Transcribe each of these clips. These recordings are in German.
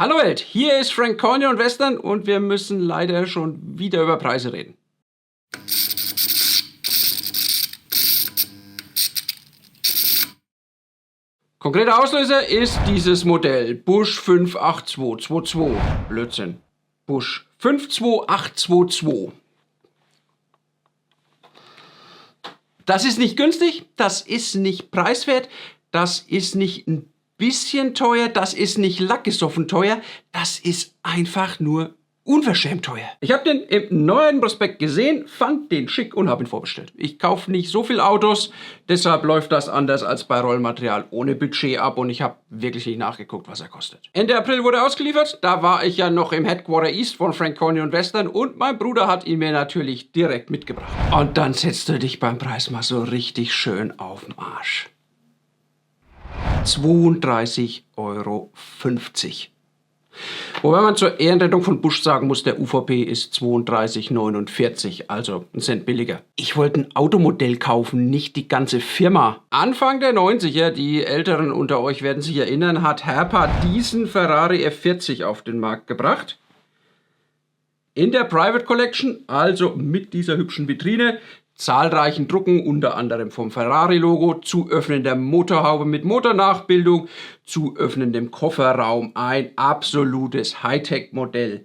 Hallo Welt, hier ist Franconia und Western und wir müssen leider schon wieder über Preise reden. Konkreter Auslöser ist dieses Modell Busch 58222. Blödsinn. Busch 52822. Das ist nicht günstig, das ist nicht preiswert, das ist nicht ein bisschen teuer, das ist nicht lackgesoffen teuer, das ist einfach nur unverschämt teuer. Ich habe den im neuen Prospekt gesehen, fand den schick und habe ihn vorbestellt. Ich kaufe nicht so viele Autos, deshalb läuft das anders als bei Rollmaterial ohne Budget ab und ich habe wirklich nicht nachgeguckt, was er kostet. Ende April wurde er ausgeliefert, da war ich ja noch im Headquarter East von Franconia und Western und mein Bruder hat ihn mir natürlich direkt mitgebracht. Und dann setzt du dich beim Preis mal so richtig schön auf den Arsch. 32,50 Euro. Wobei man zur Ehrenrettung von Busch sagen muss, der UVP ist 32,49, also ein Cent billiger. Ich wollte ein Automodell kaufen, nicht die ganze Firma. Anfang der 90er, die Älteren unter euch werden sich erinnern, hat Herpa diesen Ferrari F40 auf den Markt gebracht. In der Private Collection, also mit dieser hübschen Vitrine, zahlreichen Drucken, unter anderem vom Ferrari-Logo, zu öffnender Motorhaube mit Motornachbildung, zu öffnendem Kofferraum, ein absolutes Hightech-Modell.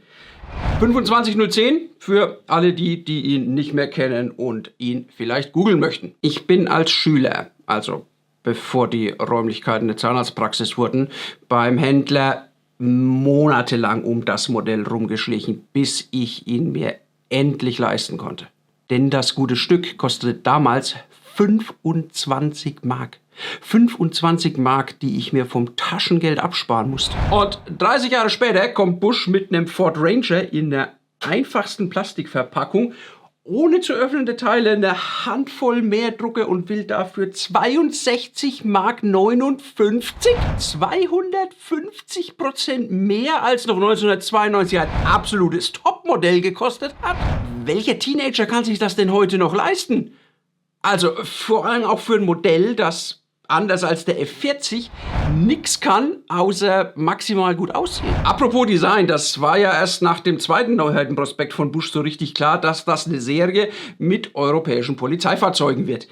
25010 für alle die ihn nicht mehr kennen und ihn vielleicht googeln möchten. Ich bin als Schüler, also bevor die Räumlichkeiten der Zahnarztpraxis wurden, beim Händler monatelang um das Modell rumgeschlichen, bis ich ihn mir endlich leisten konnte. Denn das gute Stück kostete damals 25 Mark. 25 Mark, die ich mir vom Taschengeld absparen musste. Und 30 Jahre später kommt Busch mit einem Ford Ranger in der einfachsten Plastikverpackung, ohne zu öffnende Teile, eine Handvoll mehr Drucke und will dafür 62,59 Mark. 250% mehr als noch 1992 ein absolutes Topmodell gekostet hat. Welcher Teenager kann sich das denn heute noch leisten? Also vor allem auch für ein Modell, das anders als der F40 nix kann, außer maximal gut aussehen. Apropos Design, das war ja erst nach dem zweiten Neuheitenprospekt von Busch so richtig klar, dass das eine Serie mit europäischen Polizeifahrzeugen wird.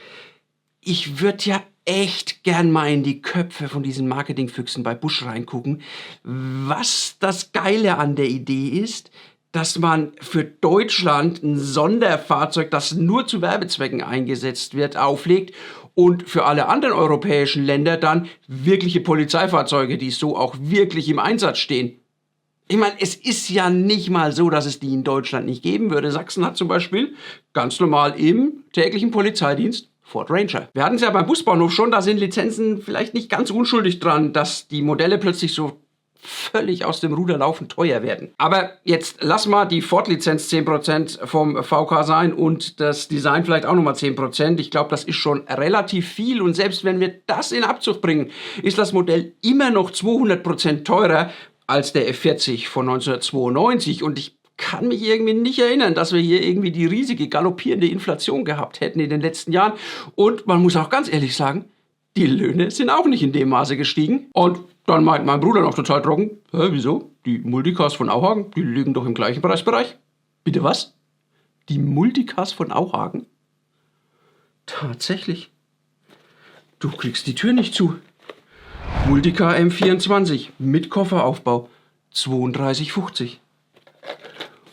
Ich würde ja echt gern mal in die Köpfe von diesen Marketingfüchsen bei Busch reingucken, was das Geile an der Idee ist, dass man für Deutschland ein Sonderfahrzeug, das nur zu Werbezwecken eingesetzt wird, auflegt und für alle anderen europäischen Länder dann wirkliche Polizeifahrzeuge, die so auch wirklich im Einsatz stehen. Ich meine, es ist ja nicht mal so, dass es die in Deutschland nicht geben würde. Sachsen hat zum Beispiel ganz normal im täglichen Polizeidienst Ford Ranger. Wir hatten es ja beim Busbahnhof schon, da sind Lizenzen vielleicht nicht ganz unschuldig dran, dass die Modelle plötzlich so völlig aus dem Ruder laufen teuer werden. Aber jetzt lass mal die Ford-Lizenz 10% vom VK sein und das Design vielleicht auch nochmal 10%. Ich glaube, das ist schon relativ viel und selbst wenn wir das in Abzug bringen, ist das Modell immer noch 200% teurer als der F40 von 1992 und ich kann mich irgendwie nicht erinnern, dass wir hier irgendwie die riesige galoppierende Inflation gehabt hätten in den letzten Jahren und man muss auch ganz ehrlich sagen, die Löhne sind auch nicht in dem Maße gestiegen. Und dann meint mein Bruder noch total trocken, wieso? Die Multicars von Auhagen, die liegen doch im gleichen Preisbereich. Bitte was? Die Multicars von Auhagen? Tatsächlich. Du kriegst die Tür nicht zu. Multicar M24 mit Kofferaufbau 32,50.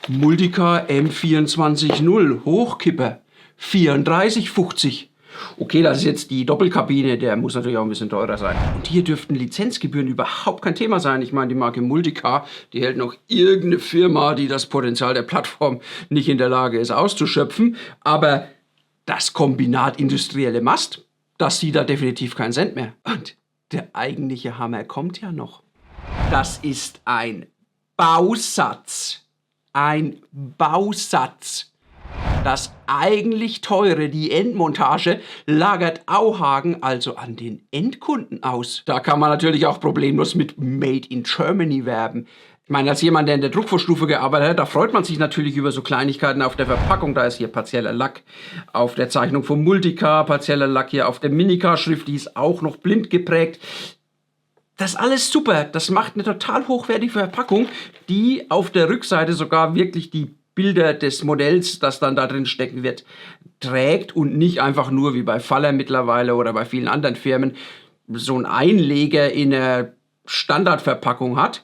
Multicar M24.0 Hochkipper 34,50. Okay, das ist jetzt die Doppelkabine, der muss natürlich auch ein bisschen teurer sein. Und hier dürften Lizenzgebühren überhaupt kein Thema sein. Ich meine, die Marke Multicar, die hält noch irgendeine Firma, die das Potenzial der Plattform nicht in der Lage ist auszuschöpfen. Aber das Kombinat industrielle Mast, das sieht da definitiv keinen Cent mehr. Und der eigentliche Hammer kommt ja noch. Das ist ein Bausatz. Ein Bausatz. Das eigentlich teure, die Endmontage, lagert Auhagen also an den Endkunden aus. Da kann man natürlich auch problemlos mit Made in Germany werben. Ich meine, als jemand, der in der Druckvorstufe gearbeitet hat, da freut man sich natürlich über so Kleinigkeiten auf der Verpackung. Da ist hier partieller Lack auf der Zeichnung vom Multicar, partieller Lack hier auf der Minicar-Schrift, die ist auch noch blind geprägt. Das ist alles super. Das macht eine total hochwertige Verpackung, die auf der Rückseite sogar wirklich die Bilder des Modells, das dann da drin stecken wird, trägt und nicht einfach nur wie bei Faller mittlerweile oder bei vielen anderen Firmen so einen Einleger in einer Standardverpackung hat.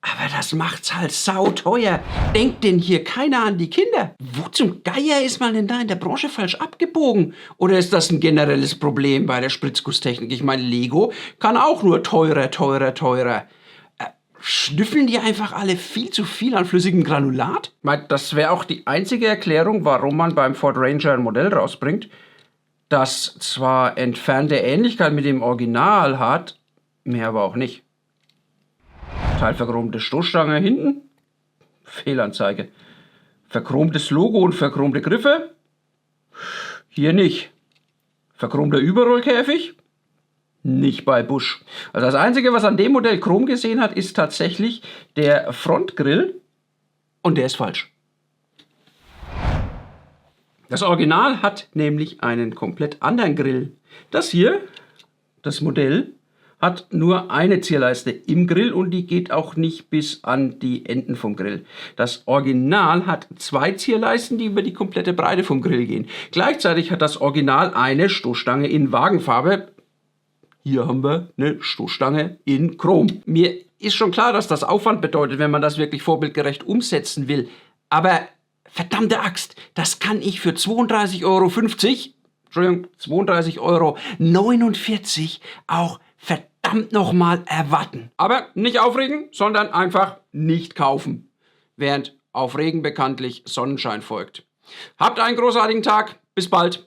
Aber das macht's halt sauteuer. Denkt denn hier keiner an die Kinder? Wo zum Geier ist man denn da in der Branche falsch abgebogen? Oder ist das ein generelles Problem bei der Spritzgusstechnik? Ich meine, Lego kann auch nur teurer. Schnüffeln die einfach alle viel zu viel an flüssigem Granulat? Ich meine, das wäre auch die einzige Erklärung, warum man beim Ford Ranger ein Modell rausbringt, das zwar entfernte Ähnlichkeit mit dem Original hat, mehr aber auch nicht. Teilverchromte Stoßstange hinten, Fehlanzeige. Verchromtes Logo und verchromte Griffe, hier nicht. Verchromter Überrollkäfig, nicht bei Busch. Also das Einzige, was an dem Modell Chrom gesehen hat, ist tatsächlich der Frontgrill und der ist falsch. Das Original hat nämlich einen komplett anderen Grill. Das hier, das Modell, hat nur eine Zierleiste im Grill und die geht auch nicht bis an die Enden vom Grill. Das Original hat 2 Zierleisten, die über die komplette Breite vom Grill gehen. Gleichzeitig hat das Original eine Stoßstange in Wagenfarbe. Hier haben wir eine Stoßstange in Chrom. Mir ist schon klar, dass das Aufwand bedeutet, wenn man das wirklich vorbildgerecht umsetzen will. Aber verdammte Axt, das kann ich für 32,50 Euro, 32,49 € auch verdammt nochmal erwarten. Aber nicht aufregen, sondern einfach nicht kaufen. Während auf Regen bekanntlich Sonnenschein folgt. Habt einen großartigen Tag. Bis bald.